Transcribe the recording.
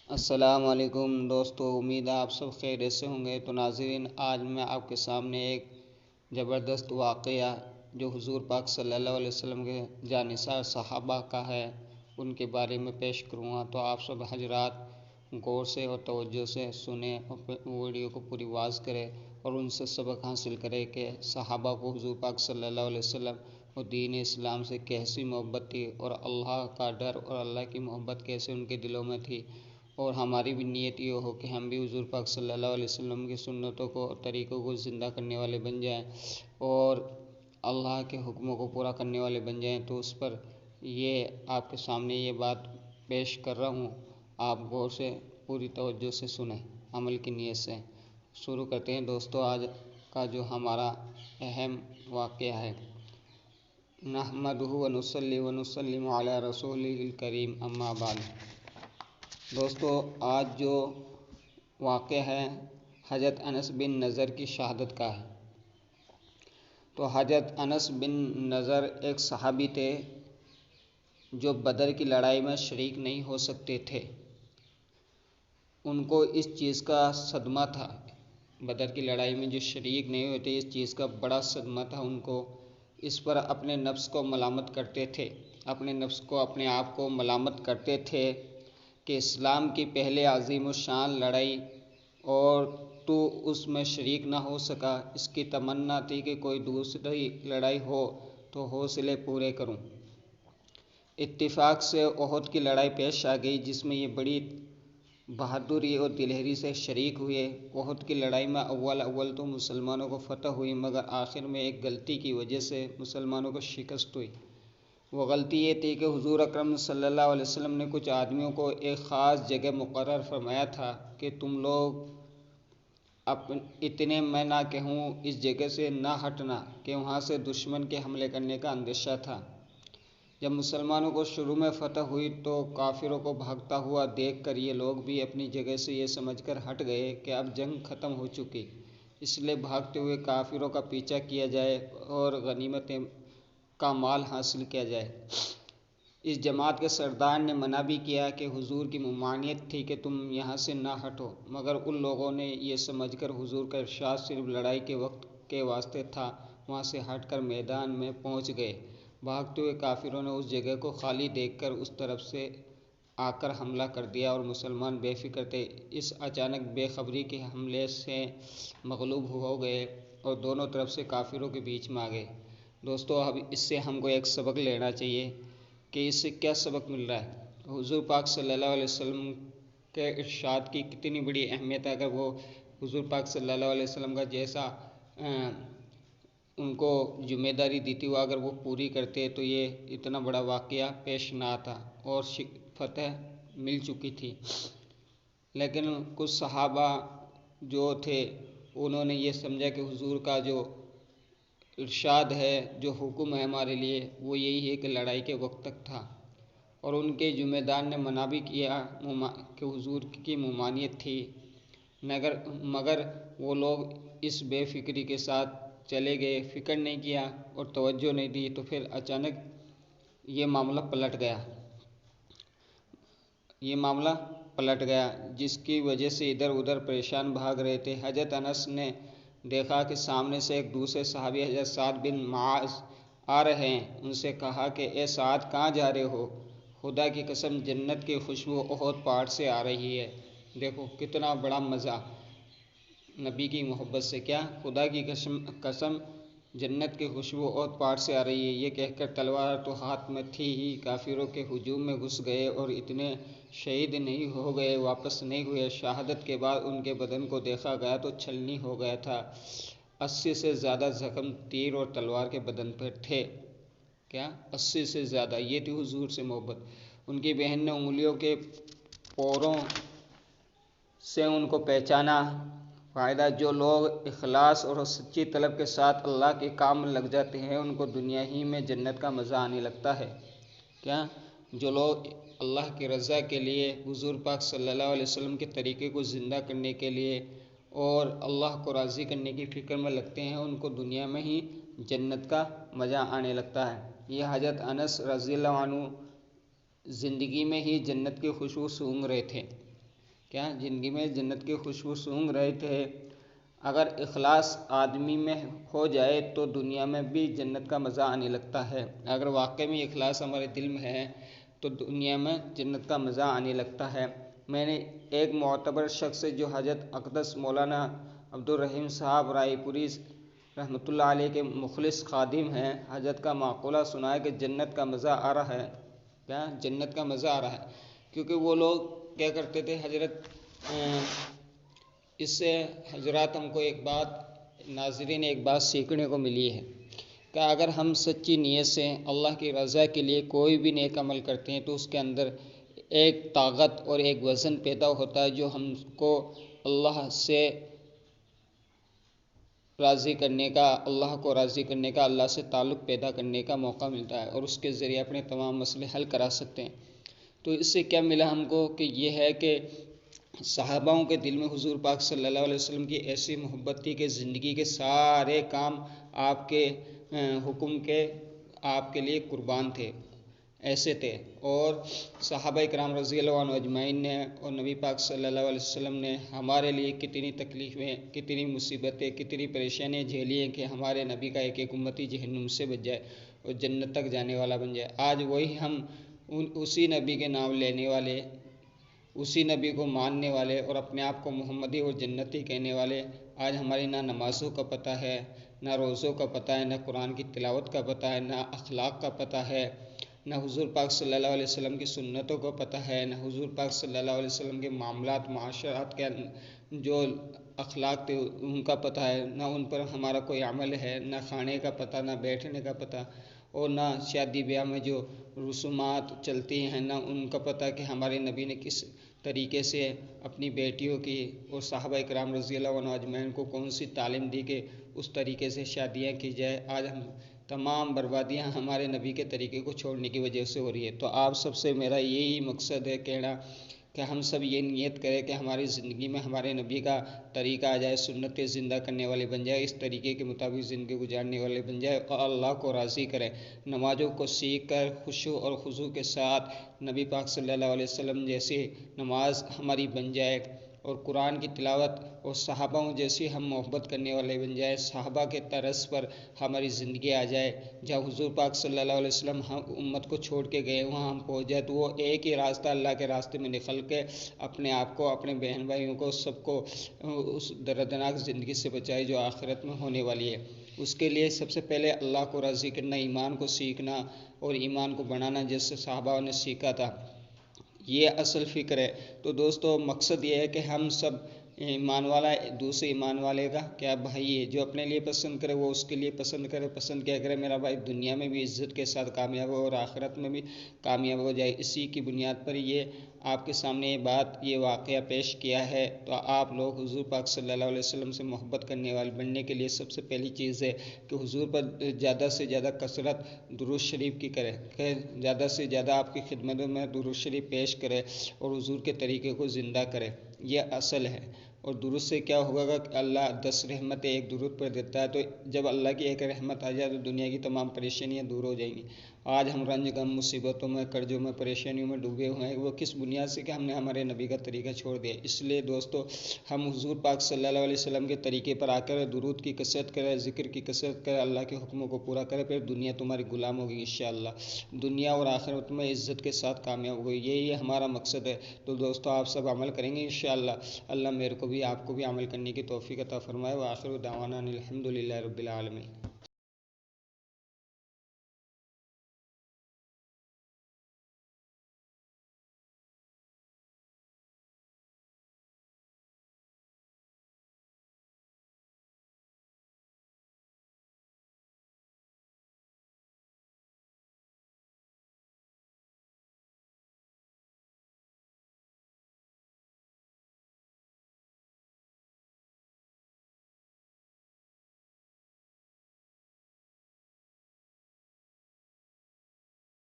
السلام علیکم دوستو، امید ہے آپ سب خیریت سے ہوں گے۔ تو ناظرین، آج میں آپ کے سامنے ایک زبردست واقعہ جو حضور پاک صلی اللہ علیہ وسلم کے جانثار صحابہ کا ہے ان کے بارے میں پیش کروں گا۔ تو آپ سب حضرات غور سے اور توجہ سے سنیں اور ویڈیو کو پوری واز کریں اور ان سے سبق حاصل کریں کہ صحابہ کو حضور پاک صلی اللہ علیہ وسلم اور دین اسلام سے کیسی محبت تھی اور اللہ کا ڈر اور اللہ کی محبت کیسے ان کے دلوں میں تھی، اور ہماری بھی نیت یہ ہو کہ ہم بھی حضور پاک صلی اللہ علیہ وسلم کی سنتوں کو اور طریقوں کو زندہ کرنے والے بن جائیں اور اللہ کے حکموں کو پورا کرنے والے بن جائیں۔ تو اس پر یہ آپ کے سامنے یہ بات پیش کر رہا ہوں، آپ غور سے پوری توجہ سے سنیں، عمل کی نیت سے۔ شروع کرتے ہیں دوستو آج کا جو ہمارا اہم واقعہ ہے۔ نحمدہ ونصلی ونسلم علی رسولہ الکریم، اما بعد۔ دوستو، آج جو واقعہ ہے حضرت انس بن نضر کی شہادت کا ہے۔ تو حضرت انس بن نضر ایک صحابی تھے جو بدر کی لڑائی میں شریک نہیں ہو سکتے تھے۔ ان کو اس چیز کا صدمہ تھا، بدر کی لڑائی میں جو شریک نہیں ہوتے اس چیز کا بڑا صدمہ تھا ان کو۔ اس پر اپنے نفس کو ملامت کرتے تھے، اپنے آپ کو ملامت کرتے تھے کہ اسلام کی پہلے عظیم الشان لڑائی اور تو اس میں شریک نہ ہو سکا۔ اس کی تمنا تھی کہ کوئی دوسری لڑائی ہو تو حوصلے پورے کروں۔ اتفاق سے احد کی لڑائی پیش آ گئی جس میں یہ بڑی بہادری اور دلہری سے شریک ہوئے۔ احد کی لڑائی میں اول تو مسلمانوں کو فتح ہوئی، مگر آخر میں ایک غلطی کی وجہ سے مسلمانوں کو شکست ہوئی۔ وہ غلطی یہ تھی کہ حضور اکرم صلی اللہ علیہ وسلم نے کچھ آدمیوں کو ایک خاص جگہ مقرر فرمایا تھا کہ تم لوگ اتنے میں نہ کہوں اس جگہ سے نہ ہٹنا، کہ وہاں سے دشمن کے حملے کرنے کا اندیشہ تھا۔ جب مسلمانوں کو شروع میں فتح ہوئی تو کافروں کو بھاگتا ہوا دیکھ کر یہ لوگ بھی اپنی جگہ سے یہ سمجھ کر ہٹ گئے کہ اب جنگ ختم ہو چکی، اس لیے بھاگتے ہوئے کافروں کا پیچھا کیا جائے اور غنیمتیں کا مال حاصل کیا جائے۔ اس جماعت کے سردار نے منع بھی کیا کہ حضور کی ممانعت تھی کہ تم یہاں سے نہ ہٹو، مگر ان لوگوں نے یہ سمجھ کر حضور کا ارشاد صرف لڑائی کے وقت کے واسطے تھا، وہاں سے ہٹ کر میدان میں پہنچ گئے۔ بھاگتے ہوئے کافروں نے اس جگہ کو خالی دیکھ کر اس طرف سے آ کر حملہ کر دیا اور مسلمان بے فکر تھے، اس اچانک بے خبری کے حملے سے مغلوب ہو گئے اور دونوں طرف سے کافروں کے بیچ میں آ گئے۔ دوستو، اب اس سے ہم کو ایک سبق لینا چاہیے کہ اس سے کیا سبق مل رہا ہے۔ حضور پاک صلی اللہ علیہ وسلم کے ارشاد کی کتنی بڑی اہمیت ہے۔ اگر وہ حضور پاک صلی اللہ علیہ وسلم کا جیسا ان کو ذمہ داری دی تھی وہ اگر وہ پوری کرتے تو یہ اتنا بڑا واقعہ پیش نہ آتا اور فتح مل چکی تھی۔ لیکن کچھ صحابہ جو تھے انہوں نے یہ سمجھا کہ حضور کا جو ارشاد ہے، جو حکم ہے ہمارے لیے، وہ یہی ہے کہ لڑائی کے وقت تک تھا، اور ان کے ذمہ دار نے منع بھی کیا کہ حضور کی ممانعت تھی، مگر وہ لوگ اس بے فکری کے ساتھ چلے گئے، فکر نہیں کیا اور توجہ نہیں دی۔ تو پھر اچانک یہ معاملہ پلٹ گیا جس کی وجہ سے ادھر ادھر پریشان بھاگ رہے تھے۔ حضرت انس نے دیکھا کہ سامنے سے ایک دوسرے صحابی حضرت سعد بن معاذ آ رہے ہیں۔ ان سے کہا کہ اے سعد، کہاں جا رہے ہو؟ خدا کی قسم جنت کی خوشبو احد پہاڑ سے آ رہی ہے۔ دیکھو کتنا بڑا مزہ نبی کی محبت سے، کیا خدا کی قسم جنت کی خوشبو احد پہاڑ سے آ رہی ہے۔ یہ کہہ کر تلوار تو ہاتھ میں تھی ہی، کافروں کے ہجوم میں گھس گئے اور اتنے شہید نہیں ہو گئے، واپس نہیں ہوئے۔ شہادت کے بعد ان کے بدن کو دیکھا گیا تو چھلنی ہو گیا تھا، 80 سے زیادہ زخم تیر اور تلوار کے بدن پر تھے۔ کیا 80 سے زیادہ؟ یہ تھی حضور سے محبت۔ ان کی بہن نے انگلیوں کے پوروں سے ان کو پہچانا۔ فائدہ: جو لوگ اخلاص اور سچی طلب کے ساتھ اللہ کے کام میں لگ جاتے ہیں ان کو دنیا ہی میں جنت کا مزہ آنے لگتا ہے۔ کیا جو لوگ اللہ کی رضا کے لیے، حضور پاک صلی اللہ علیہ وسلم کے طریقے کو زندہ کرنے کے لیے اور اللہ کو راضی کرنے کی فکر میں لگتے ہیں ان کو دنیا میں ہی جنت کا مزہ آنے لگتا ہے۔ یہ حضرت انس رضی اللہ عنہ زندگی میں ہی جنت کی خوشبو سونگھ رہے تھے۔ کیا زندگی میں جنت کی خوشبو سونگھ رہے تھے۔ اگر اخلاص آدمی میں ہو جائے تو دنیا میں بھی جنت کا مزہ آنے لگتا ہے۔ اگر واقعی میں اخلاص ہمارے دل میں ہے تو دنیا میں جنت کا مزہ آنے لگتا ہے۔ میں نے ایک معتبر شخص سے جو حضرت اقدس مولانا عبدالرحیم صاحب رائے پوری رحمۃ اللہ علیہ کے مخلص خادم ہیں، حضرت کا معقولہ سنا ہے کہ جنت کا مزہ آ رہا ہے۔ کیا جنت کا مزہ آ رہا ہے؟ کیونکہ وہ لوگ کیا کرتے تھے حضرت، اس سے حضرات ہم کو ایک بات ناظرین ایک بات سیکھنے کو ملی ہے کہ اگر ہم سچی نیت سے اللہ کی رضا کے لیے کوئی بھی نیک عمل کرتے ہیں تو اس کے اندر ایک طاقت اور ایک وزن پیدا ہوتا ہے جو ہم کو اللہ سے راضی کرنے کا، اللہ کو راضی کرنے کا، اللہ سے تعلق پیدا کرنے کا موقع ملتا ہے اور اس کے ذریعے اپنے تمام مسئلے حل کرا سکتے ہیں۔ تو اس سے کیا ملا ہم کو کہ یہ ہے کہ صحاباؤں کے دل میں حضور پاک صلی اللہ علیہ وسلم کی ایسی محبت تھی کہ زندگی کے سارے کام آپ کے حکم کے آپ کے لیے قربان تھے، ایسے تھے۔ اور صحابہ کرام رضی اللہ عنہ اجمعین نے اور نبی پاک صلی اللہ علیہ وسلم نے ہمارے لیے کتنی تکلیفیں، کتنی مصیبتیں، کتنی پریشانیاں جھیلی ہیں کہ ہمارے نبی کا ایک ایک امتی جہنم سے بچ جائے اور جنت تک جانے والا بن جائے۔ آج وہی ہم اسی نبی کے نام لینے والے، اسی نبی کو ماننے والے اور اپنے آپ کو محمدی اور جنتی کہنے والے، آج ہماری نہ نمازوں کا پتہ ہے، نہ روزوں کا پتہ ہے، نہ قرآن کی تلاوت کا پتہ ہے، نہ اخلاق کا پتہ ہے، نہ حضور پاک صلی اللہ علیہ وسلم کی سنتوں کو پتہ ہے، نہ حضور پاک صلی اللہ علیہ وسلم کے معاملات معاشرات کے جو اخلاق تھے ان کا پتہ ہے، نہ ان پر ہمارا کوئی عمل ہے، نہ کھانے کا پتہ، نہ بیٹھنے کا پتہ، اور نہ شادی بیاہ میں جو رسومات چلتی ہیں نہ ان کا پتہ کہ ہمارے نبی نے کس طریقے سے اپنی بیٹیوں کی اور صحابہ کرام رضی اللہ عنہ اجمعین کو کون سی تعلیم دی کہ اس طریقے سے شادیاں کی جائے۔ آج ہم تمام بربادیاں ہمارے نبی کے طریقے کو چھوڑنے کی وجہ سے ہو رہی ہے۔ تو آپ سب سے میرا یہی مقصد ہے کہنا کہ ہم سب یہ نیت کریں کہ ہماری زندگی میں ہمارے نبی کا طریقہ آ جائے، سنتیں زندہ کرنے والے بن جائے، اس طریقے کے مطابق زندگی گزارنے والے بن جائے اور اللہ کو راضی کریں۔ نمازوں کو سیکھ کر خشوع اور خضوع کے ساتھ نبی پاک صلی اللہ علیہ وسلم جیسی نماز ہماری بن جائے اور قرآن کی تلاوت اور صحابہ جیسی ہم محبت کرنے والے بن جائے، صحابہ کے طرز پر ہماری زندگی آ جائے۔ جہاں حضور پاک صلی اللہ علیہ وسلم ہم امت کو چھوڑ کے گئے وہاں ہم پہنچ جائے تو وہ ایک ہی راستہ اللہ کے راستے میں نکل کے اپنے آپ کو، اپنے بہن بھائیوں کو، سب کو اس دردناک زندگی سے بچائے جو آخرت میں ہونے والی ہے۔ اس کے لیے سب سے پہلے اللہ کو راضی کرنا، ایمان کو سیکھنا اور ایمان کو بڑھانا جیسے صحابہ نے سیکھا تھا، یہ اصل فکر ہے۔ تو دوستو مقصد یہ ہے کہ ہم سب ایمان والا دوسرے ایمان والے کا کیا بھائی ہے، جو اپنے لیے پسند کرے وہ اس کے لیے پسند کرے، پسند کیا کرے میرا بھائی دنیا میں بھی عزت کے ساتھ کامیاب ہو اور آخرت میں بھی کامیاب ہو جائے۔ اسی کی بنیاد پر یہ آپ کے سامنے یہ بات، یہ واقعہ پیش کیا ہے۔ تو آپ لوگ حضور پاک صلی اللہ علیہ وسلم سے محبت کرنے والے بننے کے لیے سب سے پہلی چیز ہے کہ حضور پر زیادہ سے زیادہ کثرت درود شریف کی کرے، کہ زیادہ سے زیادہ آپ کی خدمتوں میں درود شریف پیش کرے اور حضور کے طریقے کو زندہ کرے، یہ اصل ہے۔ اور درود سے کیا ہوگا کہ اللہ 10 رحمتیں ایک درود پر دیتا ہے، تو جب اللہ کی ایک رحمت آ جائے تو دنیا کی تمام پریشانیاں دور ہو جائیں گی۔ آج ہم رنج غم مصیبتوں میں، قرضوں میں، پریشانیوں میں ڈوبے ہوئے ہیں، وہ کس بنیاد سے کہ ہم نے ہمارے نبی کا طریقہ چھوڑ دیا۔ اس لیے دوستو ہم حضور پاک صلی اللہ علیہ وسلم کے طریقے پر آ کر درود کی کثرت کریں، ذکر کی کثرت کریں، اللہ کے حکموں کو پورا کریں، پھر دنیا تمہاری غلام ہوگی انشاءاللہ، دنیا اور آخرت میں عزت کے ساتھ کامیاب ہوگی۔ یہی ہمارا مقصد ہے۔ تو دوستو آپ سب عمل کریں گے انشاءاللہ، اللہ میرے کو بھی آپ کو بھی عمل کرنے کی توفیق عطا فرمائے۔ وآخر دعوانا الحمدللہ رب العالمین۔